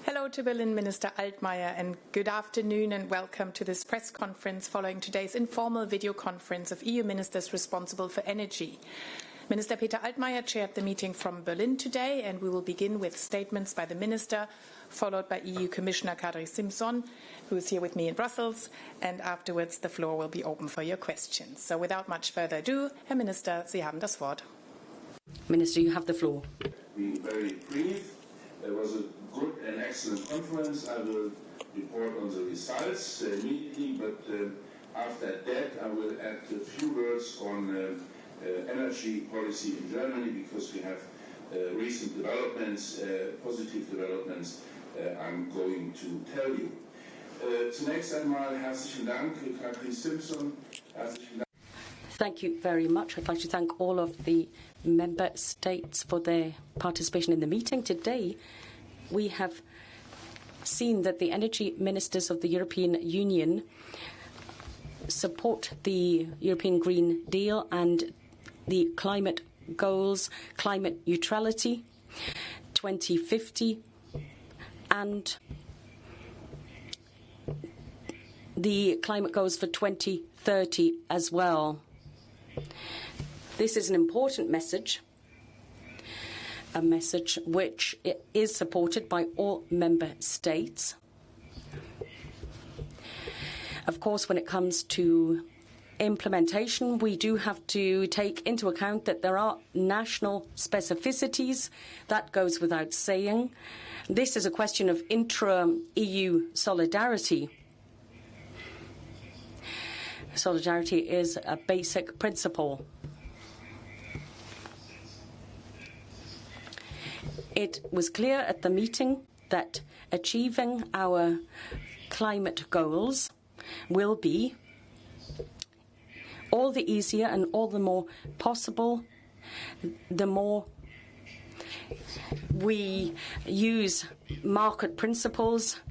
Hello to Berlin Minister Altmaier, and good afternoon and welcome to this press conference following today's informal video conference of EU ministers responsible for energy. Minister Peter Altmaier chaired the meeting from Berlin today, and we will begin with statements by the minister, followed by EU Commissioner Kadri Simson, who is here with me in Brussels, and afterwards the floor will be open for your questions. So without much further ado, Herr Minister, Sie haben das Wort. Minister, you have the floor. Be very brief. There was a good and excellent conference. I will report on the results immediately, but after that I will add a few words on energy policy in Germany, because we have recent developments, positive developments, I'm going to tell you. Zunächst einmal herzlichen Dank, Kadri Simson. Herzlichen Dank. Thank you very much. I'd like to thank all of the member states for their participation in the meeting. Today, we have seen that the energy ministers of the European Union support the European Green Deal and the climate goals, climate neutrality, 2050, and the climate goals for 2030 as well. This is an important message, a message which is supported by all member states. Of course, when it comes to implementation, we do have to take into account that there are national specificities. That goes without saying. This is a question of intra-EU solidarity. Solidarity is a basic principle. It was clear at the meeting that achieving our climate goals will be all the easier and all the more possible the more we use market principles.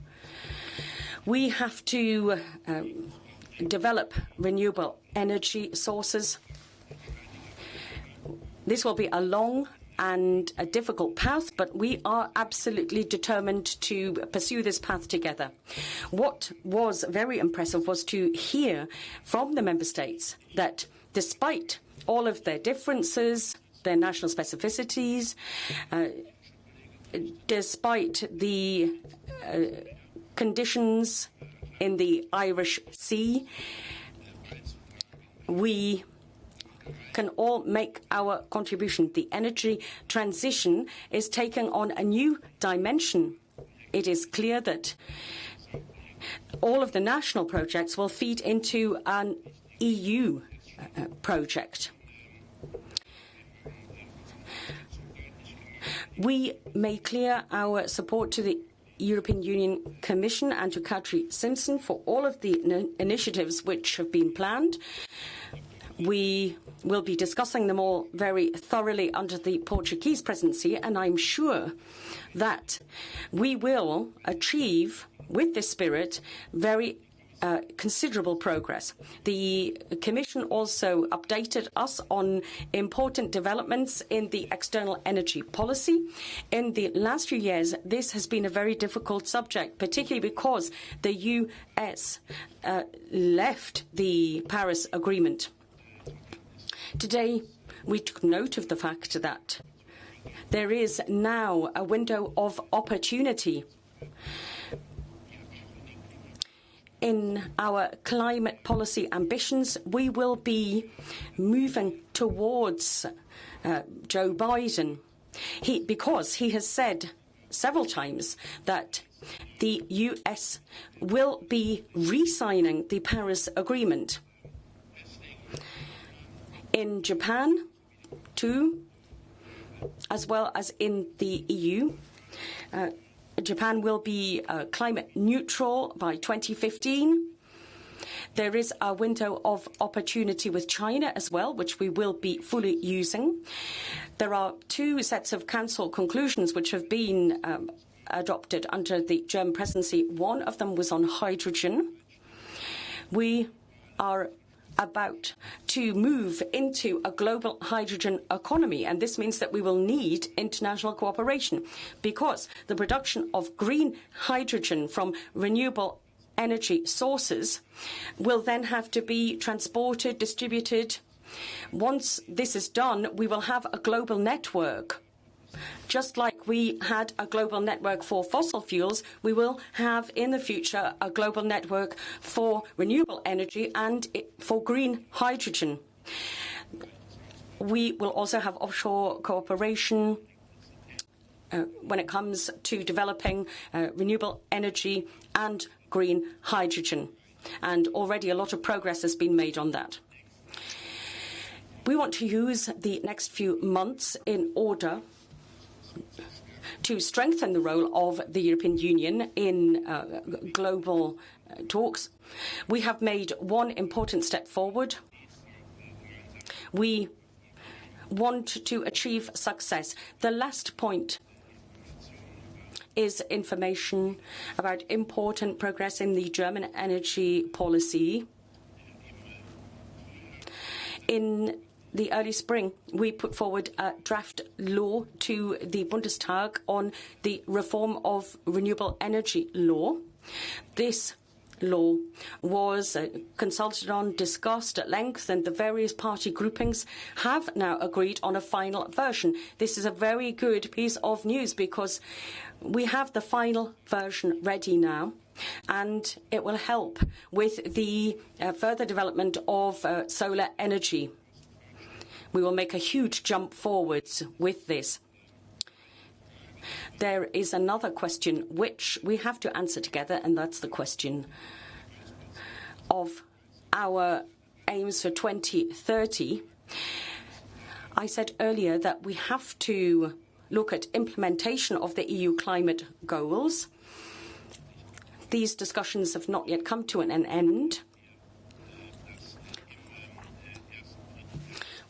We have to develop renewable energy sources. This will be a long and a difficult path, but we are absolutely determined to pursue this path together. What was very impressive was to hear from the member states that despite all of their differences, their national specificities, despite the conditions in the Irish Sea, we can all make our contribution. The energy transition is taking on a new dimension. It is clear that all of the national projects will feed into an EU project. We made clear our support to the European Union Commission and to Kadri Simson for all of the initiatives which have been planned. We will be discussing them all very thoroughly under the Portuguese presidency, and I'm sure that we will achieve, with this spirit, very considerable progress. The Commission also updated us on important developments in the external energy policy. In the last few years, this has been a very difficult subject, particularly because the US left the Paris Agreement. Today, we took note of the fact that there is now a window of opportunity in our climate policy ambitions. We will be moving towards Joe Biden, because he has said several times that the US will be re-signing the Paris Agreement. In Japan, too, as well as in the EU, Japan will be climate neutral by 2015. There is a window of opportunity with China as well, which we will be fully using. There are two sets of Council conclusions which have been adopted under the German presidency. One of them was on hydrogen. We are about to move into a global hydrogen economy, and this means that we will need international cooperation, because the production of green hydrogen from renewable energy sources will then have to be transported, distributed. Once this is done, we will have a global network. Just like we had a global network for fossil fuels, we will have in the future a global network for renewable energy and for green hydrogen. We will also have offshore cooperation when it comes to developing renewable energy and green hydrogen. And already a lot of progress has been made on that. We want to use the next few months in order to strengthen the role of the European Union in global talks. We have made one important step forward. We want to achieve success. The last point is information about important progress in the German energy policy. In the early spring, we put forward a draft law to the Bundestag on the reform of renewable energy law. This law was consulted on, discussed at length, and the various party groupings have now agreed on a final version. This is a very good piece of news because we have the final version ready now, and it will help with the further development of solar energy. We will make a huge jump forwards with this. There is another question which we have to answer together, and that's the question of our aims for 2030. I said earlier that we have to look at implementation of the EU climate goals. These discussions have not yet come to an end.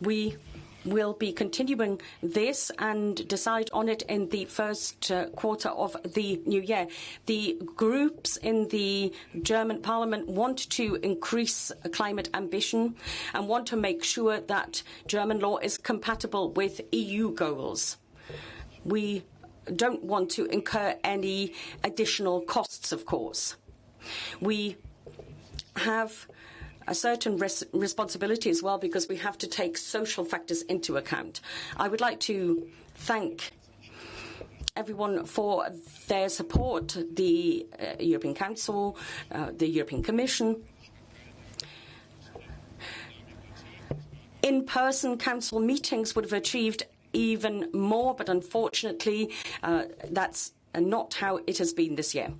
We will be continuing this and decide on it in the first quarter of the new year. The groups in the German parliament want to increase climate ambition and want to make sure that German law is compatible with EU goals. We don't want to incur any additional costs, of course. We have a certain responsibility as well, because we have to take social factors into account. I would like to thank everyone for their support, the European Council, the European Commission. In-person council meetings would have achieved even more, but unfortunately that's not how it has been this year.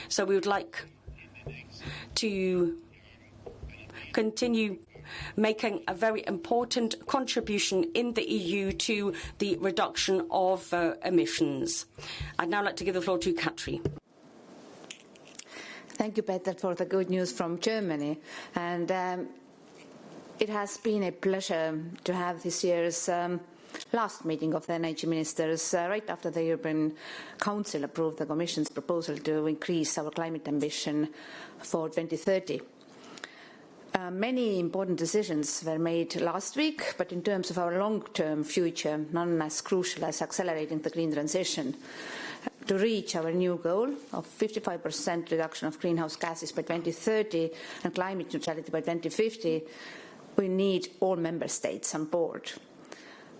So we would like to continue making a very important contribution in the EU to the reduction of emissions. I'd now like to give the floor to Kadri. Thank you, Peter, for the good news from Germany. And it has been a pleasure to have this year's last meeting of the energy ministers right after the European Council approved the Commission's proposal to increase our climate ambition for 2030. Many important decisions were made last week, but in terms of our long-term future, none as crucial as accelerating the green transition. To reach our new goal of 55% reduction of greenhouse gases by 2030 and climate neutrality by 2050, we need all member states on board.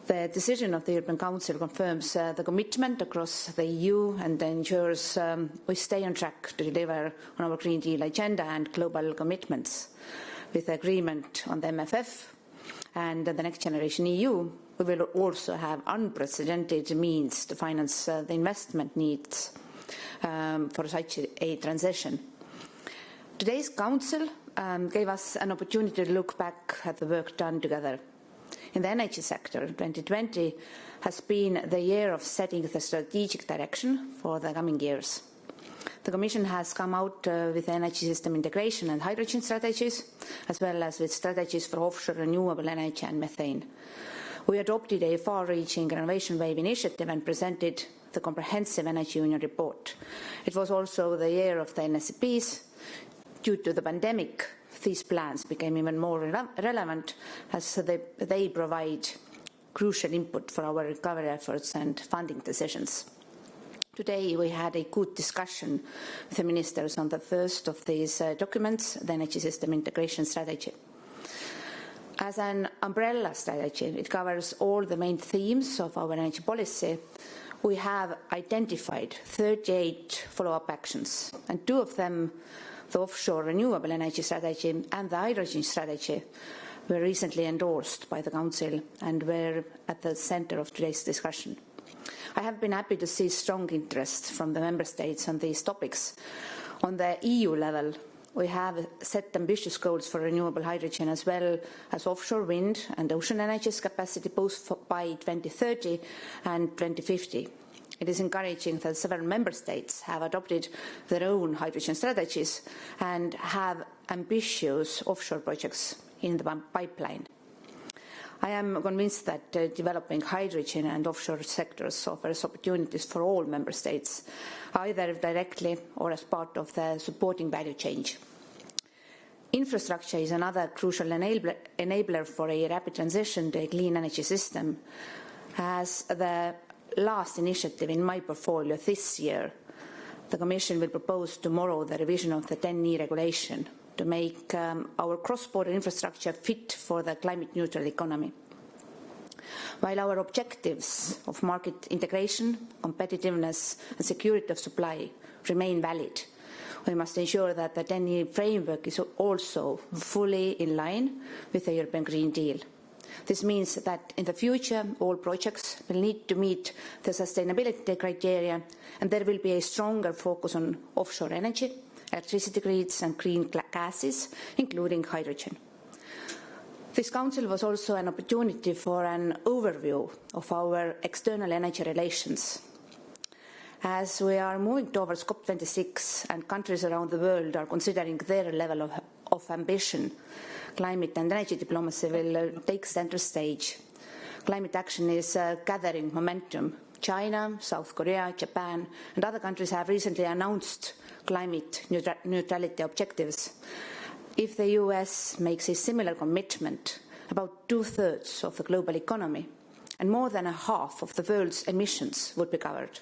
The decision of the European Council confirms the commitment across the EU and ensures we stay on track to deliver on our Green Deal agenda and global commitments. With the agreement on the MFF and the NextGenerationEU, we will also have unprecedented means to finance the investment needs for such a transition. Today's Council gave us an opportunity to look back at the work done together. In the energy sector, 2020 has been the year of setting the strategic direction for the coming years. The Commission has come out with energy system integration and hydrogen strategies, as well as with strategies for offshore renewable energy and methane. We adopted a far-reaching Innovation Wave initiative and presented the Comprehensive Energy Union report. It was also the year of the NSPs. Due to the pandemic, these plans became even more relevant as they provide crucial input for our recovery efforts and funding decisions. Today we had a good discussion with the ministers on the first of these documents, the energy system integration strategy. As an umbrella strategy, it covers all the main themes of our energy policy. We have identified 38 follow-up actions, and 2 of them, the offshore renewable energy strategy and the hydrogen strategy, were recently endorsed by the Council and were at the centre of today's discussion. I have been happy to see strong interest from the Member States on these topics. On the EU level, we have set ambitious goals for renewable hydrogen as well as offshore wind and ocean energies capacity both by 2030 and 2050. It is encouraging that several Member States have adopted their own hydrogen strategies and have ambitious offshore projects in the pipeline. I am convinced that developing hydrogen and offshore sectors offers opportunities for all Member States, either directly or as part of the supporting value chain. Infrastructure is another crucial enabler for a rapid transition to a clean energy system. As the last initiative in my portfolio this year, the Commission will propose tomorrow the revision of the 10E regulation to make our cross-border infrastructure fit for the climate-neutral economy. While our objectives of market integration, competitiveness and security of supply remain valid, we must ensure that the 10E framework is also fully in line with the European Green Deal. This means that in the future all projects will need to meet the sustainability criteria, and there will be a stronger focus on offshore energy, electricity grids and green gases, including hydrogen. This Council was also an opportunity for an overview of our external energy relations. As we are moving towards COP26 and countries around the world are considering their level of ambition, climate and energy diplomacy will take center stage. Climate action is gathering momentum. China, South Korea, Japan and other countries have recently announced climate neutrality objectives. If the US makes a similar commitment, about 2/3 of the global economy and more than a half of the world's emissions would be covered.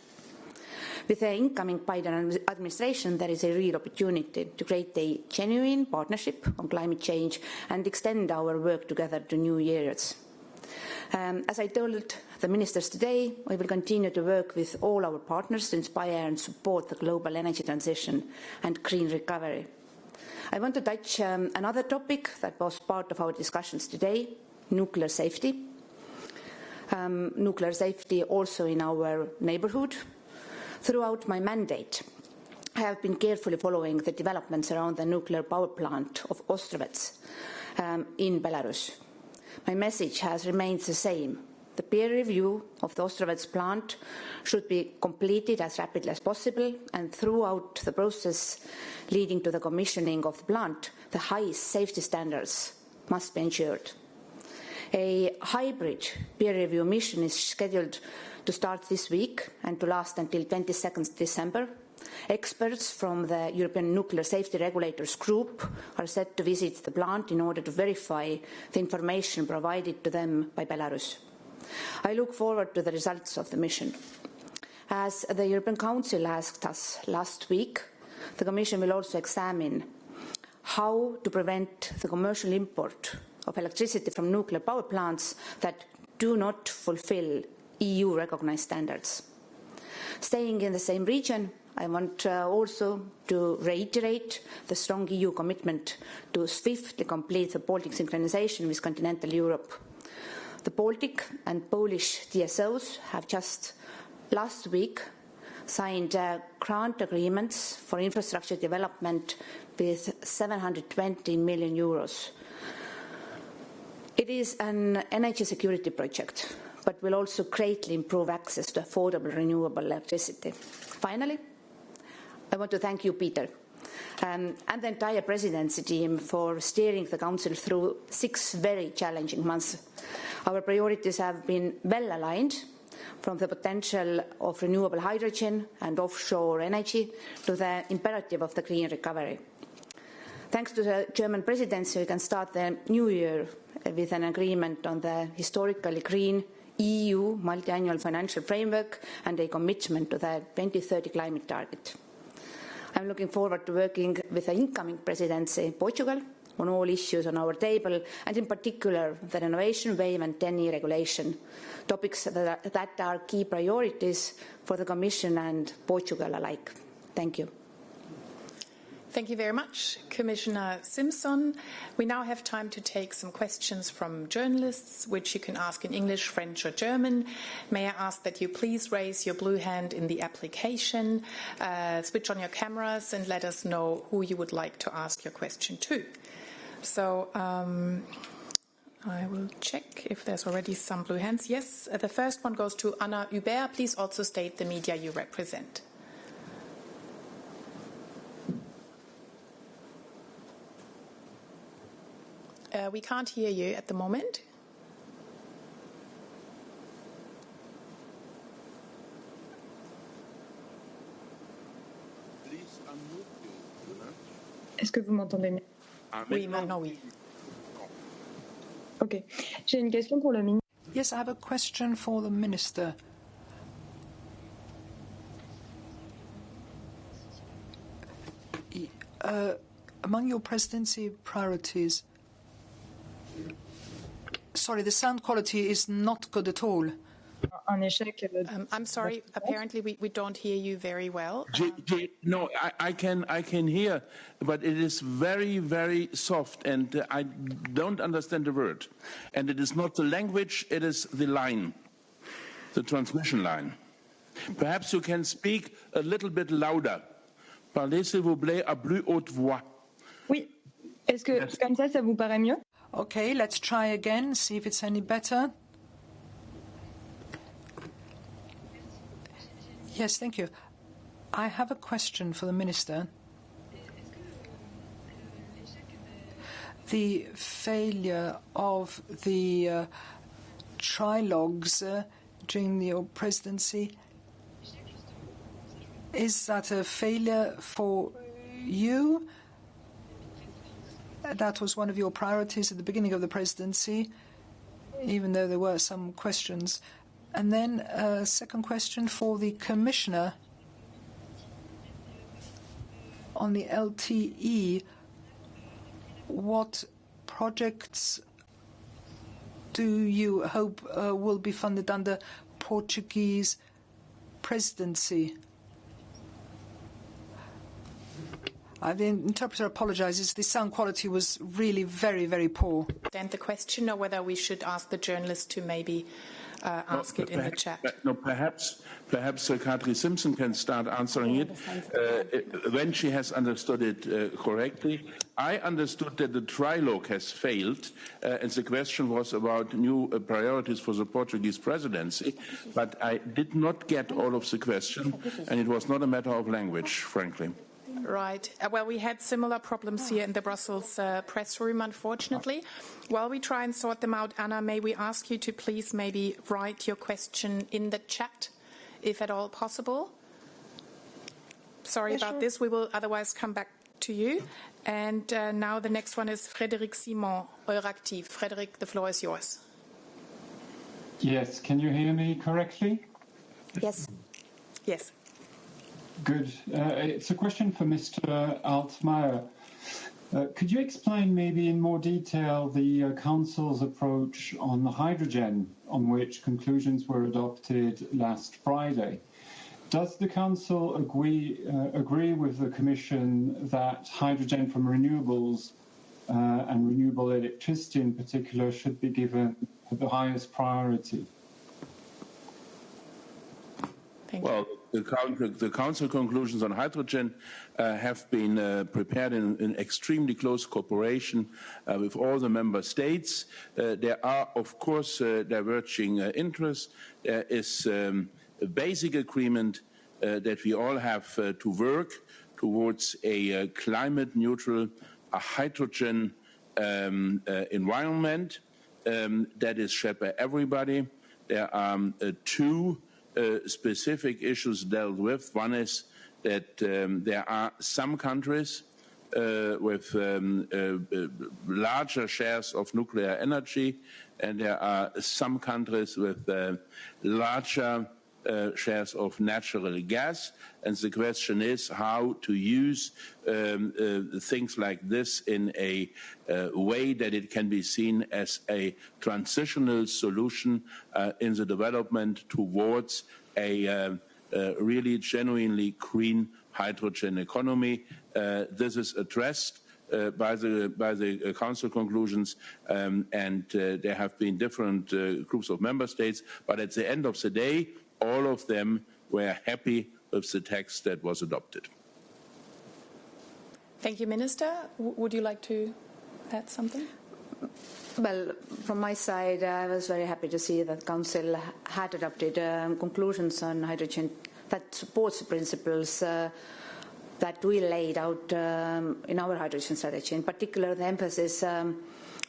With the incoming Biden administration, there is a real opportunity to create a genuine partnership on climate change and extend our work together to new areas. As I told the ministers today, we will continue to work with all our partners to inspire and support the global energy transition and green recovery. I want to touch another topic that was part of our discussions today, nuclear safety. Nuclear safety also in our neighbourhood. Throughout my mandate, I have been carefully following the developments around the nuclear power plant of Ostrovets in Belarus. My message has remained the same. The peer review of the Ostrovets plant should be completed as rapidly as possible, and throughout the process leading to the commissioning of the plant, the highest safety standards must be ensured. A hybrid peer review mission is scheduled to start this week and to last until 22nd December. Experts from the European Nuclear Safety Regulators Group are set to visit the plant in order to verify the information provided to them by Belarus. I look forward to the results of the mission. As the European Council asked us last week, the Commission will also examine how to prevent the commercial import of electricity from nuclear power plants that do not fulfill EU-recognized standards. Staying in the same region, I want also to reiterate the strong EU commitment to swiftly complete the Baltic synchronization with continental Europe. The Baltic and Polish TSOs have just last week signed grant agreements for infrastructure development with 720 million euros. It is an energy security project, but will also greatly improve access to affordable renewable electricity. Finally, I want to thank you, Peter, and the entire presidency team for steering the Council through 6 very challenging months. Our priorities have been well aligned, from the potential of renewable hydrogen and offshore energy to the imperative of the green recovery. Thanks to the German presidency, we can start the new year with an agreement on the historically green EU multi-annual financial framework and a commitment to the 2030 climate target. I'm looking forward to working with the incoming presidency, Portugal, on all issues on our table, and in particular the renovation wave and 10-year regulation, topics that are key priorities for the Commission and Portugal alike. Thank you. Thank you very much, Commissioner Simson. We now have time to take some questions from journalists, which you can ask in English, French or German. May I ask that you please raise your blue hand in the application, switch on your cameras and let us know who you would like to ask your question to. So I will check if there's already some blue hands. Yes, the first one goes to Anna Hubert. Please also state the media you represent. We can't hear you at the moment. Est-ce que vous m'entendez mieux? Oui, maintenant oui. Ok. J'ai une question pour le ministre. Yes, I have a question for the Minister. Among your presidency priorities, sorry, the sound quality is not good at all. Un échec. I'm sorry, apparently we don't hear you very well. No, I can hear, but it is very, very soft, and I don't understand the word. And it is not the language, it is the line, the transmission line. Perhaps you can speak a little bit louder. Parlez, s'il vous plaît, à plus haute voix. Oui. Est-ce que comme ça vous paraît mieux? Okay, let's try again, see if it's any better. Yes, thank you. I have a question for the Minister. The failure of the trilogues during your presidency, is that a failure for you? That was one of your priorities at the beginning of the presidency, even though there were some questions. And then a second question for the Commissioner on the LTE. What projects do you hope will be funded under Portuguese presidency? The interpreter apologizes. The sound quality was really very, very poor. And the question, or whether we should ask the journalist to maybe ask it in the chat. Perhaps Kadri Simson can start answering it when she has understood it correctly. I understood that the trilogue has failed, and the question was about new priorities for the Portuguese presidency, but I did not get all of the question, and it was not a matter of language, frankly. Right. Well, we had similar problems here in the Brussels press room, unfortunately. While we try and sort them out, Anna, may we ask you to please maybe write your question in the chat, if at all possible? Sorry about this. We will otherwise come back to you. And now the next one is Frédéric Simon, Euractiv. Frédéric, the floor is yours. Yes. Can you hear me correctly? Yes. Yes. Good. It's a question for Mr. Altmaier. Could you explain maybe in more detail the Council's approach on the hydrogen, on which conclusions were adopted last Friday? Does the Council agree with the Commission that hydrogen from renewables and renewable electricity in particular should be given the highest priority? Thank you. Well, the Council conclusions on hydrogen have been prepared in extremely close cooperation with all the member states. There are, of course, diverging interests. There is a basic agreement that we all have to work towards a climate-neutral, hydrogen environment that is shared by everybody. There are two specific issues dealt with. One is that there are some countries with larger shares of nuclear energy, and there are some countries with larger shares of natural gas, and the question is how to use things like this in a way that it can be seen as a transitional solution in the development towards a really genuinely green hydrogen economy. This is addressed by the Council conclusions, and there have been different groups of member states, but at the end of the day, all of them were happy with the text that was adopted. Thank you, Minister. Would you like to add something? Well, from my side, I was very happy to see that Council had adopted conclusions on hydrogen that supports the principles that we laid out in our hydrogen strategy. In particular, the emphasis on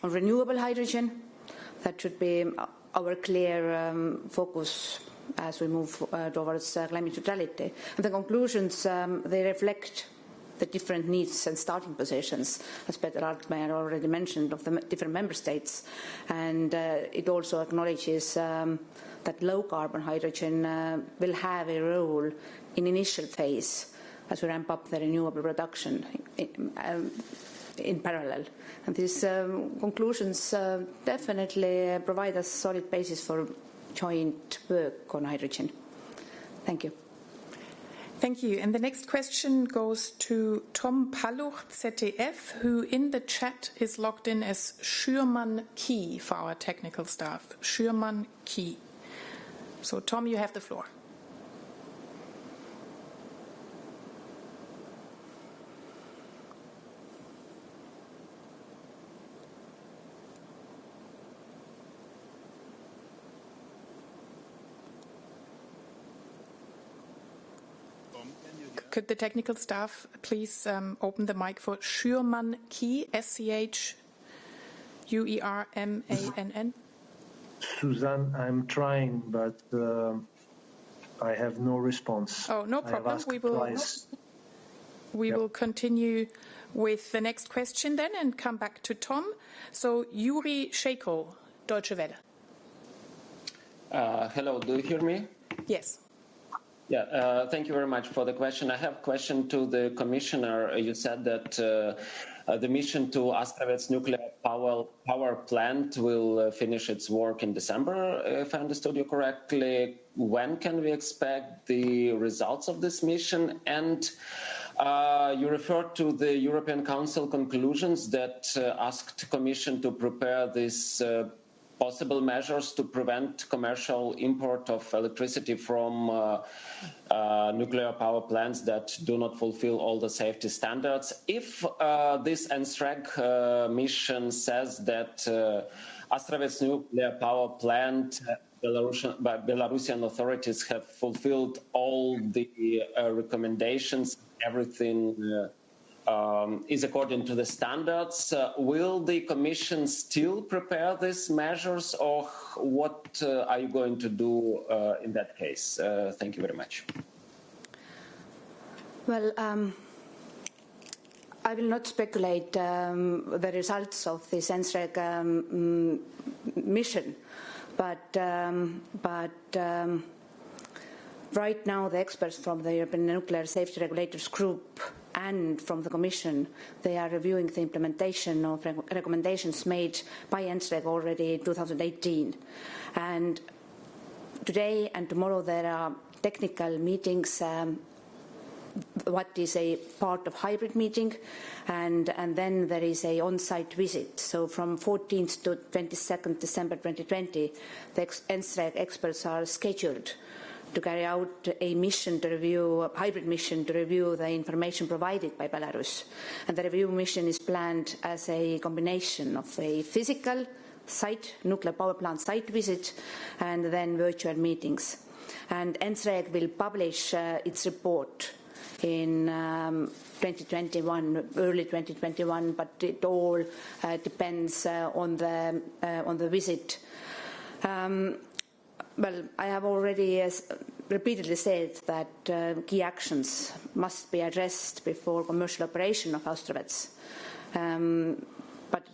renewable hydrogen. That should be our clear focus as we move towards climate neutrality. And the conclusions, they reflect the different needs and starting positions, as Peter Altmaier already mentioned, of the different member states. And it also acknowledges that low-carbon hydrogen will have a role in initial phase as we ramp up the renewable production in parallel. And these conclusions definitely provide a solid basis for joint work on hydrogen. Thank you. Thank you. And the next question goes to Tom Palluch, ZDF, who in the chat is logged in as Schürmann Key for our technical staff. Schürmann Key. So, Tom, you have the floor. Could the technical staff please open the mic for Schürmann Key, SCHUERMANN? Suzanne, I'm trying, but I have no response. Oh, no problem. We will continue with the next question then and come back to Tom. So, Yuri Sheko, Deutsche Welle. Hello, do you hear me? Yes. Yeah, thank you very much for the question. I have a question to the Commissioner. You said that the mission to Astravets nuclear power plant will finish its work in December, if I understood you correctly. When can we expect the results of this mission? And you referred to the European Council conclusions that asked the Commission to prepare this possible measures to prevent commercial import of electricity from nuclear power plants that do not fulfill all the safety standards. If this NSREG mission says that Astravets nuclear power plant, Belarusian authorities have fulfilled all the recommendations, everything is according to the standards. Will the Commission still prepare these measures, or what are you going to do in that case? Thank you very much. Well, I will not speculate the results of this NSREG mission, but right now the experts from the European Nuclear Safety Regulators Group and from the Commission, they are reviewing the implementation of recommendations made by NSREG already in 2018. And today and tomorrow there are technical meetings, what is a part of hybrid meeting, and then there is a on-site visit. So from 14th to 22nd December 2020, the NSREG experts are scheduled to carry out a mission to review, a hybrid mission to review the information provided by Belarus. And the review mission is planned as a combination of a physical site, nuclear power plant site visit, and then virtual meetings. And NSREG will publish its report in 2021, early 2021, but it all depends on the visit. Well, I have already repeatedly said that key actions must be addressed before commercial operation of Austravets. But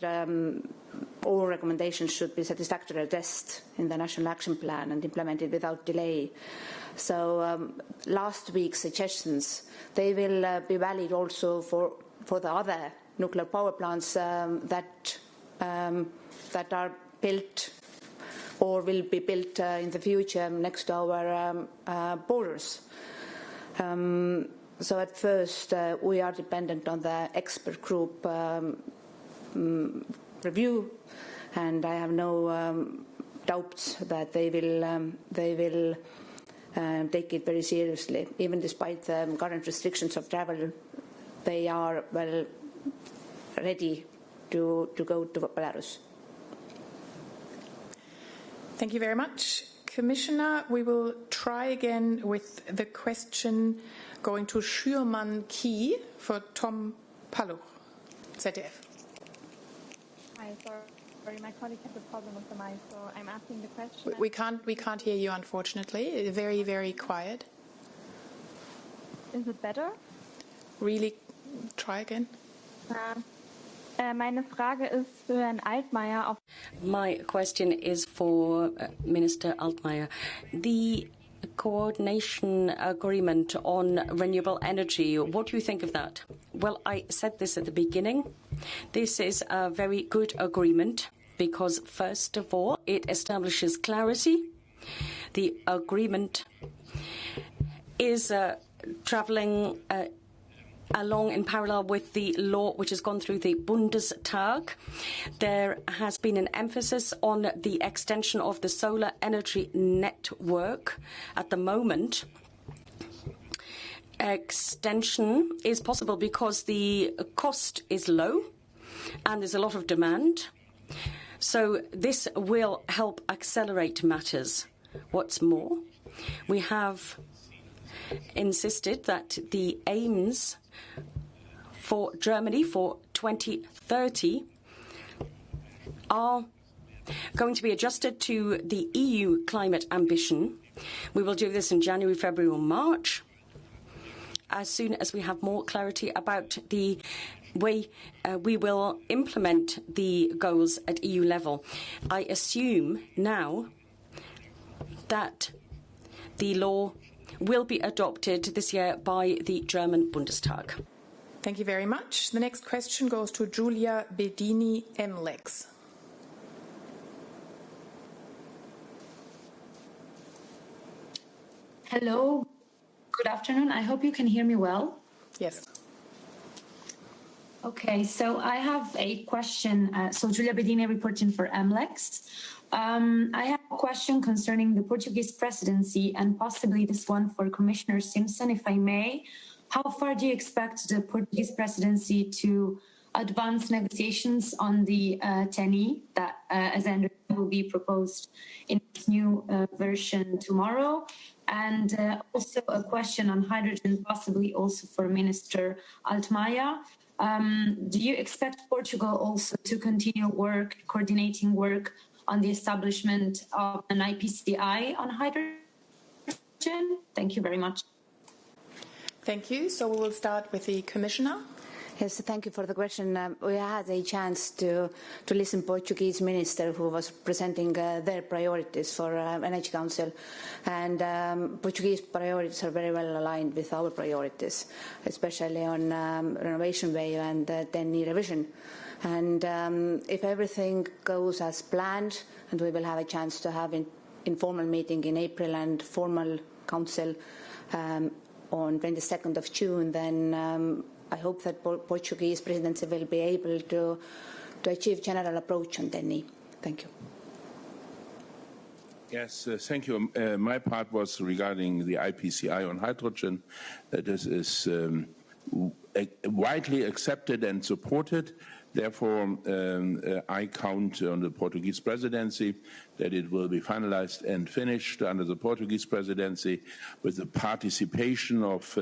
all recommendations should be satisfactorily addressed in the National Action Plan and implemented without delay. So last week's suggestions, they will be valid also for the other nuclear power plants that are built or will be built in the future next to our borders. So at first we are dependent on the expert group review, and I have no doubts that they will take it very seriously. Even despite the current restrictions of travel, they are well ready to go to Belarus. Thank you very much. Commissioner, we will try again with the question going to Schürmann Key for Tom Paluch, ZDF. Hi, sorry, my colleague has a problem with the mic, so I'm asking the question. We can't hear you, unfortunately. Very, very quiet. Is it better? Really, try again. Meine Frage ist für Herrn Altmaier. My question is for Minister Altmaier. The coordination agreement on renewable energy, what do you think of that? Well, I said this at the beginning. This is a very good agreement because, first of all, it establishes clarity. The agreement is traveling along in parallel with the law which has gone through the Bundestag. There has been an emphasis on the extension of the solar energy network. At the moment, extension is possible because the cost is low and there's a lot of demand. So this will help accelerate matters. What's more, we have insisted that the aims for Germany for 2030 are going to be adjusted to the EU climate ambition. We will do this in January, February or March, as soon as we have more clarity about the way we will implement the goals at EU level. I assume now that the law will be adopted this year by the German Bundestag. Thank you very much. The next question goes to Giulia Bedini, MLEX. Hello, good afternoon. I hope you can hear me well. Yes. Okay, so I have a question. So Giulia Bedini reporting for MLEX. I have a question concerning the Portuguese presidency and possibly this one for Commissioner Simpson, if I may. How far do you expect the Portuguese presidency to advance negotiations on the TENI that, as I understand, will be proposed in its new version tomorrow? And also a question on hydrogen, possibly also for Minister Altmaier. Do you expect Portugal also to continue coordinating work on the establishment of an IPCI on hydrogen? Thank you very much. Thank you. So we will start with the Commissioner. Yes, thank you for the question. We had a chance to listen to Portuguese minister who was presenting their priorities for Energy Council, and Portuguese priorities are very well aligned with our priorities, especially on renovation wave and TENI revision. And if everything goes as planned, and we will have a chance to have an informal meeting in April and formal council on 22nd of June, then I hope that Portuguese presidency will be able to achieve general approach on TENI. Thank you. Yes, thank you. My part was regarding the IPCI on hydrogen. This is widely accepted and supported. Therefore, I count on the Portuguese presidency that it will be finalized and finished under the Portuguese presidency with the participation of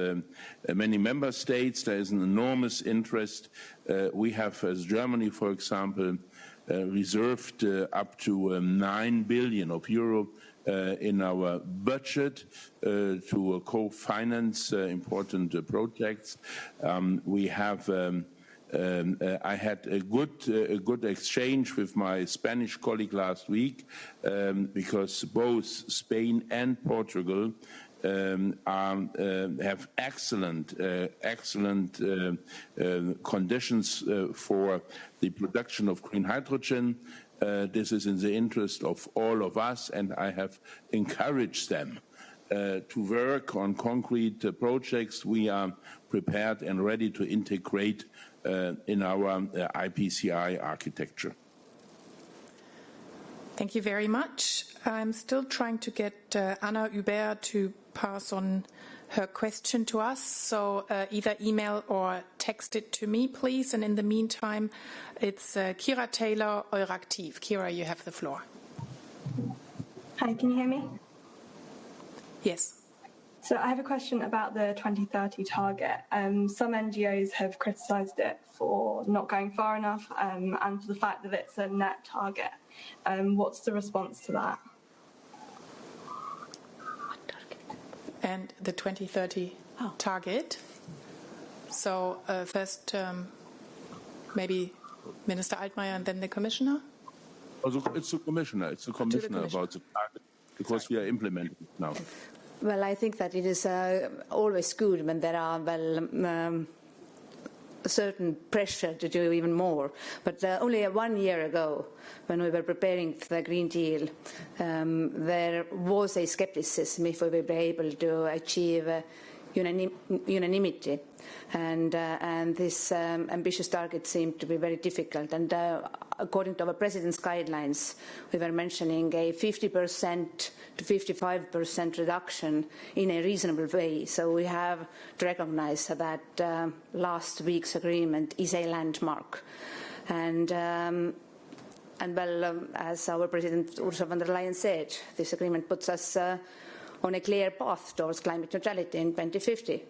many member states. There is an enormous interest. We have, as Germany, for example, reserved up to 9 billion euro in our budget to co-finance important projects. We have. I had a good exchange with my Spanish colleague last week because both Spain and Portugal have excellent conditions for the production of green hydrogen. This is in the interest of all of us, and I have encouraged them to work on concrete projects we are prepared and ready to integrate in our IPCI architecture. Thank you very much. I'm still trying to get Anna Hubert to pass on her question to us, so either email or text it to me, please. And in the meantime, it's Kira Taylor, Euraktiv. Kira, you have the floor. Hi, can you hear me? Yes. So I have a question about the 2030 target. Some NGOs have criticised it for not going far enough and for the fact that it's a net target. What's the response to that? And the 2030 target. So first, maybe Minister Altmaier and then the Commissioner? It's the Commissioner. It's the Commissioner about the target because we are implementing it now. Well, I think that it is always good when there are, a certain pressure to do even more. But only 1 year ago, when we were preparing for the Green Deal, there was a skepticism if we would be able to achieve unanimity. And this ambitious target seemed to be very difficult. And according to our President's guidelines, we were mentioning a 50% to 55% reduction in a reasonable way. So we have to recognize that last week's agreement is a landmark. And as our President Ursula von der Leyen said, this agreement puts us on a clear path towards climate neutrality in 2050.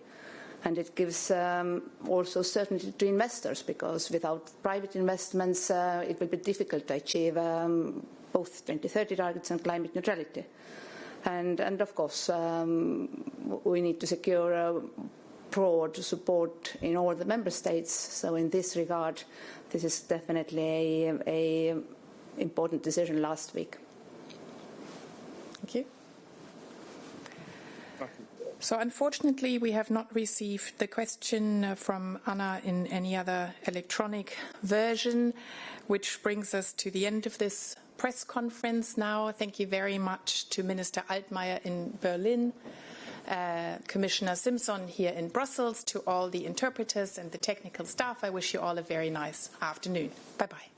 And it gives also certainty to investors, because without private investments, it will be difficult to achieve both 2030 targets and climate neutrality. And of course, we need to secure broad support in all the member states. So in this regard, this is definitely a important decision last week. Thank you. So unfortunately, we have not received the question from Anna in any other electronic version, which brings us to the end of this press conference now. Thank you very much to Minister Altmaier in Berlin, Commissioner Simson here in Brussels, to all the interpreters and the technical staff. I wish you all a very nice afternoon. Bye-bye.